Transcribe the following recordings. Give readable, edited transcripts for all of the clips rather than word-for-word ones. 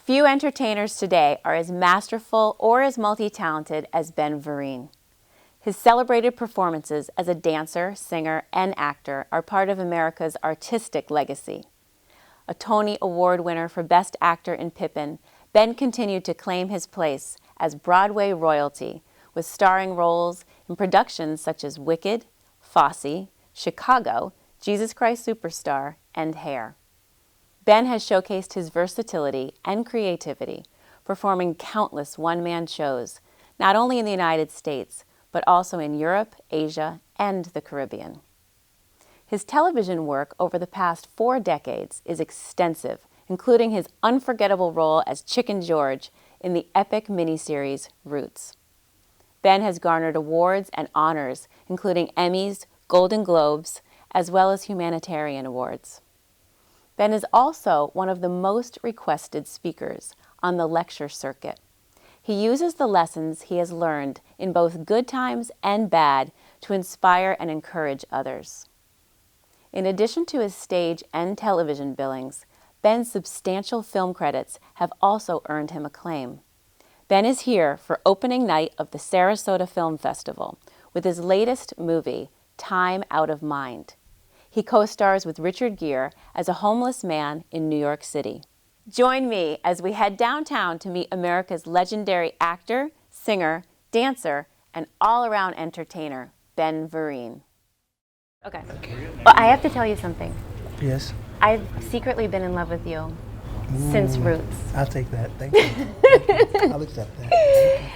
Few entertainers today are as masterful or as multi-talented as Ben Vereen. His celebrated performances as a dancer, singer, and actor are part of America's artistic legacy. A Tony Award winner for Best Actor in Pippin, Ben continued to claim his place as Broadway royalty with starring roles in productions such as Wicked, Fosse, Chicago, Jesus Christ Superstar, and Hair. Ben has showcased his versatility and creativity, performing countless one-man shows, not only in the United States, but also in Europe, Asia, and the Caribbean. His television work over the past 4 decades is extensive, including his unforgettable role as Chicken George in the epic miniseries Roots. Ben has garnered awards and honors, including Emmys, Golden Globes, as well as humanitarian awards. Ben is also one of the most requested speakers on the lecture circuit. He uses the lessons he has learned in both good times and bad to inspire and encourage others. In addition to his stage and television billings, Ben's substantial film credits have also earned him acclaim. Ben is here for opening night of the Sarasota Film Festival with his latest movie, Time Out of Mind. He co-stars with Richard Gere as a homeless man in New York City. Join me as we head downtown to meet America's legendary actor, singer, dancer, and all-around entertainer, Ben Vereen. Okay. Well, I have to tell you something. Yes. I've secretly been in love with you since Roots. I'll take that. Thank you. I'll accept that.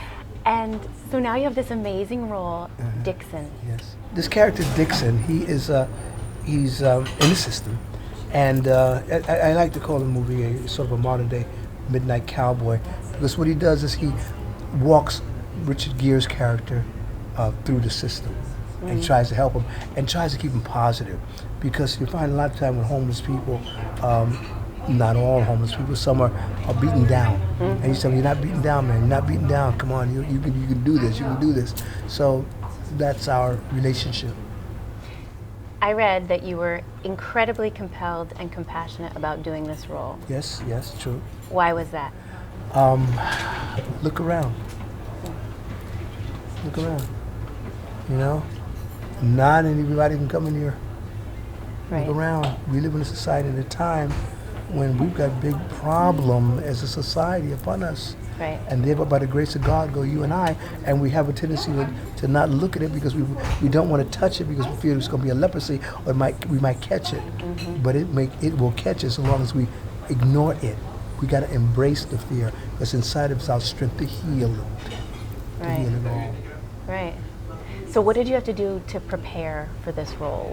And so now you have this amazing role, Dixon. Yes. This character, Dixon, he's in the system. And I like to call the movie a sort of a modern-day midnight cowboy, because what he does is he walks Richard Gere's character through the system and tries to help him and tries to keep him positive, because you find a lot of time with homeless people, not all homeless people, some are beaten down. And he's telling me, you're not beaten down, man, you're not beaten down, come on, you can do this, you can do this. So that's our relationship. I read that you were incredibly compelled and compassionate about doing this role. Yes, true. Why was that? Look around. Look around. You know? Not everybody can come in here. Right. Look around. We live in a society at a time when we've got big problem as a society upon us. Right. And therefore, by the grace of God, go you and I, and we have a tendency to not look at it because we don't want to touch it because we feel it's going to be a leprosy, or we might catch it. But it will catch us as long as we ignore it. We got to embrace the fear, because inside of us our strength to heal it. To heal it all. Right. So what did you have to do to prepare for this role?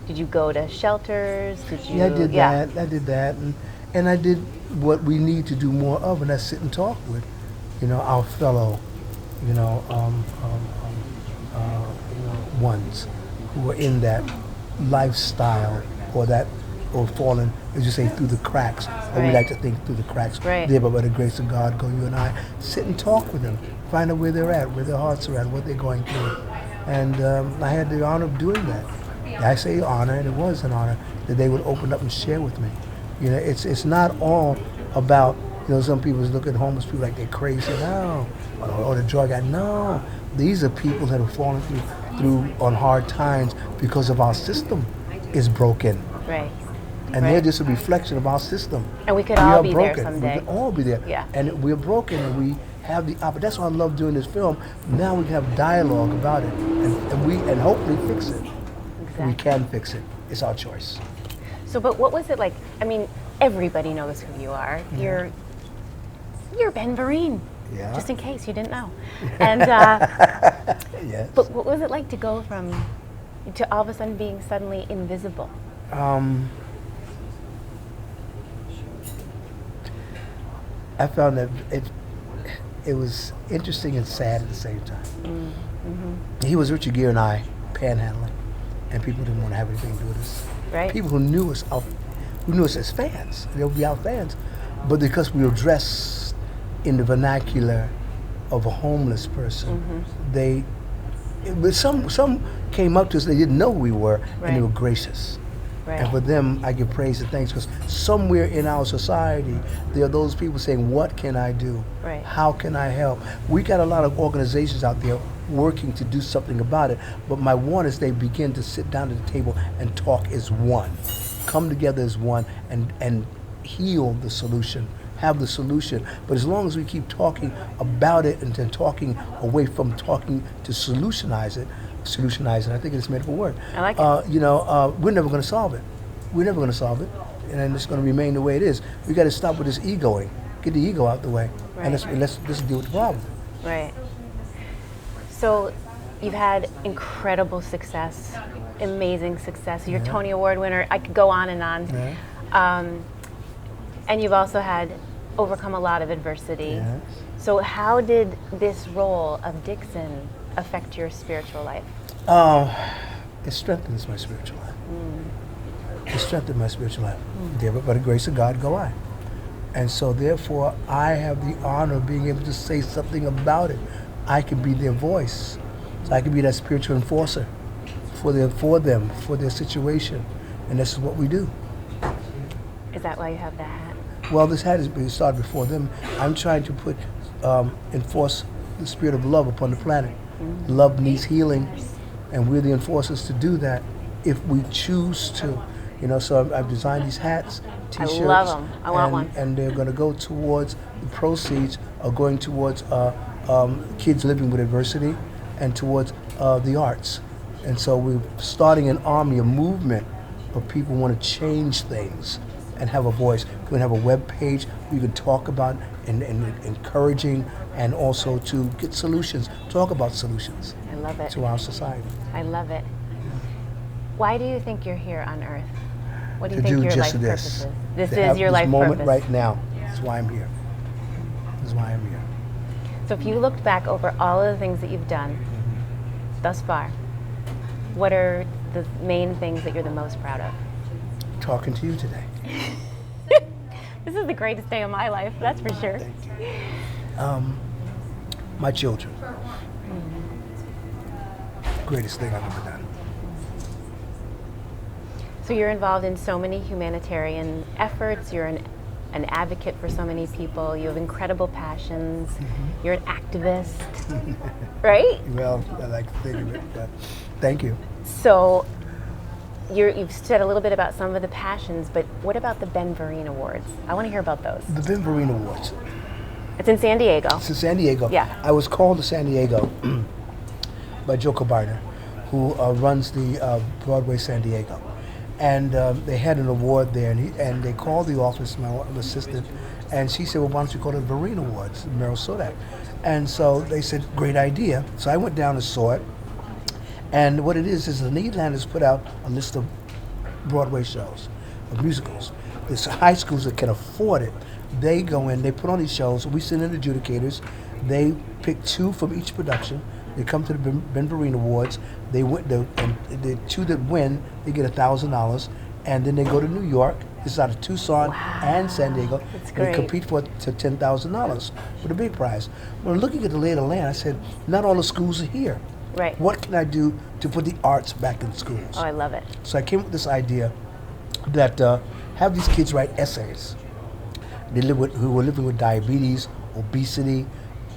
Did you go to shelters? Yeah, I did that. I did that, and I did what we need to do more of, and that's sit and talk with, our fellow, ones who are in that lifestyle or fallen, as you say, through the cracks. Or we like to think through the cracks. Right. There, but by the grace of God, go you and I, sit and talk with them, find out where they're at, where their hearts are at, what they're going through. And I had the honor of doing that. I say honor, and it was an honor that they would open up and share with me. It's not all about, some people look at homeless people like they're crazy, no, or the drug addict. No, these are people that have fallen through on hard times because of our system is broken. Right. And they're just a reflection of our system. And we could all be broken. there someday. We could all be there. Yeah. And we're broken, and we have the opportunity. That's why I love doing this film. Now we can have dialogue about it, and hopefully fix it. Exactly. We can fix it. It's our choice. So, but what was it like? I mean, everybody knows who you are. Yeah. You're Ben Vereen. Yeah. Just in case you didn't know. And Yes. but what was it like to go to all of a sudden being suddenly invisible? I found that it was interesting and sad at the same time. He was Richard Gere and I panhandling, and people didn't want to have anything to do with us. Right. People who knew us as fans, they would be our fans, but because we were dressed in the vernacular of a homeless person, some came up to us. They didn't know who we were, and they were gracious. Right. And for them, I give praise and thanks because somewhere in our society, there are those people saying, what can I do? Right. How can I help? We got a lot of organizations out there working to do something about it, but my one is they begin to sit down at the table and talk as one. Come together as one and heal the solution, have the solution. But as long as we keep talking about it and then talking away from talking to solutionize it, I think it's made up of word. I like it. We're never going to solve it. We're never going to solve it, and it's going to remain the way it is. We got to stop with this egoing, get the ego out the way, Right. and let's deal with the problem. Right. So you've had incredible success, amazing success. You're Tony Award winner. I could go on and on. Yeah. And you've also had overcome a lot of adversity. Yes. So how did this role of Dixon affect your spiritual life? It strengthens my spiritual life. It strengthened my spiritual life. There, but by the grace of God go I. And so therefore, I have the honor of being able to say something about it. I can be their voice. So I can be that spiritual enforcer for them, for their situation. And this is what we do. Is that why you have that hat? Well, this hat has been started before them. I'm trying to enforce the spirit of love upon the planet. Love needs healing, and we're the enforcers to do that if we choose to. So I've designed these hats, T-shirts. I love them. I want one. And they're going to go towards, the proceeds are going towards kids living with adversity and towards the arts. And so we're starting an army, a movement of people who want to change things and have a voice. We're going to have a web page we can talk about and encouraging, and also to get solutions, talk about solutions. I love it. To our society. I love it. Why do you think you're here on Earth? What do you To think do your just life this. purpose is? This To have is your this life moment purpose. right now. That's why I'm here. That's why I'm here. So if you looked back over all of the things that you've done thus far, what are the main things that you're the most proud of? Talking to you today. This is the greatest day of my life, that's for sure. Thank you. My children. Greatest thing I've ever done. So you're involved in so many humanitarian efforts. You're an advocate for so many people. You have incredible passions. You're an activist, right? Well, I like to think of it, but thank you. So you've said a little bit about some of the passions, but what about the Ben Vereen Awards? I want to hear about those. The Ben Vereen Awards. It's in San Diego. It's in San Diego. Yeah. I was called to San Diego by Joe Cabiner, who runs the Broadway San Diego. And they had an award there, and they called the office, my assistant, and she said, well, why don't you call it Vereen Awards, Meryl Sodak. And so they said, great idea. So I went down and saw it. And what it is the Nederlanders put out a list of Broadway shows, of musicals. There's high schools that can afford it. They go in, they put on these shows, we send in adjudicators, they pick two from each production, they come to the Ben Vereen Awards, and the two that win, they get $1,000, and then they go to New York, this is out of Tucson and San Diego, That's and they great. compete for to $10,000 for the big prize. When looking at the lay of the land, I said, not all the schools are here. Right. What can I do to put the arts back in schools? Oh, I love it. So I came up with this idea that have these kids write essays. Who were living with diabetes, obesity,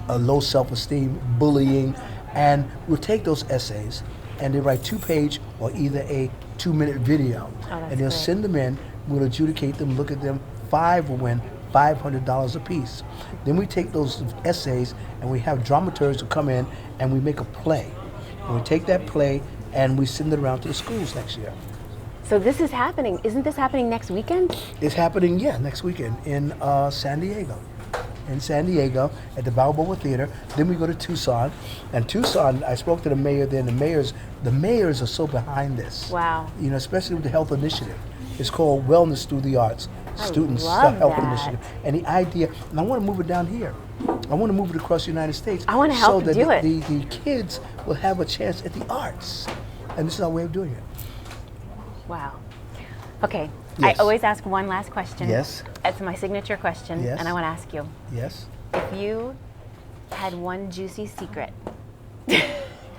low self-esteem, bullying, and we'll take those essays and they write 2-page or either a 2-minute video. That's And they'll great. send them in, we'll adjudicate them, look at them, 5 will win $500 a piece. Then we take those essays and we have dramaturgs who come in and we make a play. And we take that play and we send it around to the schools next year. So this is happening. Isn't this happening next weekend? It's happening, next weekend in San Diego. In San Diego at the Balboa Theater. Then we go to Tucson. And Tucson, I spoke to the mayor there, and the mayors are so behind this. Wow. Especially with the health initiative. It's called Wellness Through the Arts. Students love Health that. Initiative. And the idea, and I want to move it down here. I want to move it across the United States. I want to help so that do it. the kids will have a chance at the arts. And this is our way of doing it. Wow. Okay. Yes. I always ask one last question. Yes. It's my signature question, Yes. and I want to ask you. Yes? If you had one juicy secret, I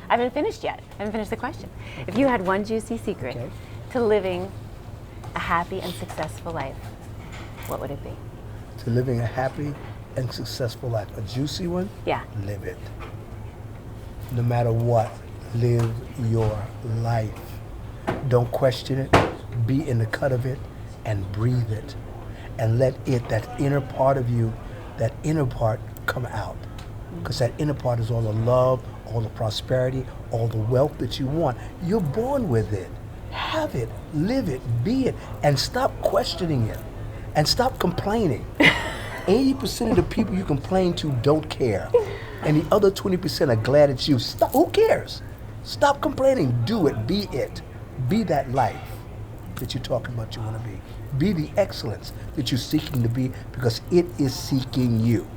haven't finished yet. I haven't finished the question. If you had one juicy secret Okay. to living a happy and successful life, what would it be? To living a happy and successful life. A juicy one? Yeah. Live it. No matter what, live your life. Don't question it. Be in the cut of it and breathe it. And let it, that inner part of you, that inner part come out. Because that inner part is all the love, all the prosperity, all the wealth that you want. You're born with it. Have it, live it, be it, and stop questioning it. And stop complaining. 80% of the people you complain to don't care. And the other 20% are glad it's you. Stop, who cares? Stop complaining, do it, be it. Be that life that you're talking about you want to be. Be the excellence that you're seeking to be, because it is seeking you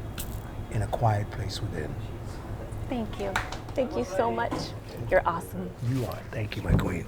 in a quiet place within. Thank you. Thank you so much. You're awesome. You are. Thank you, my queen.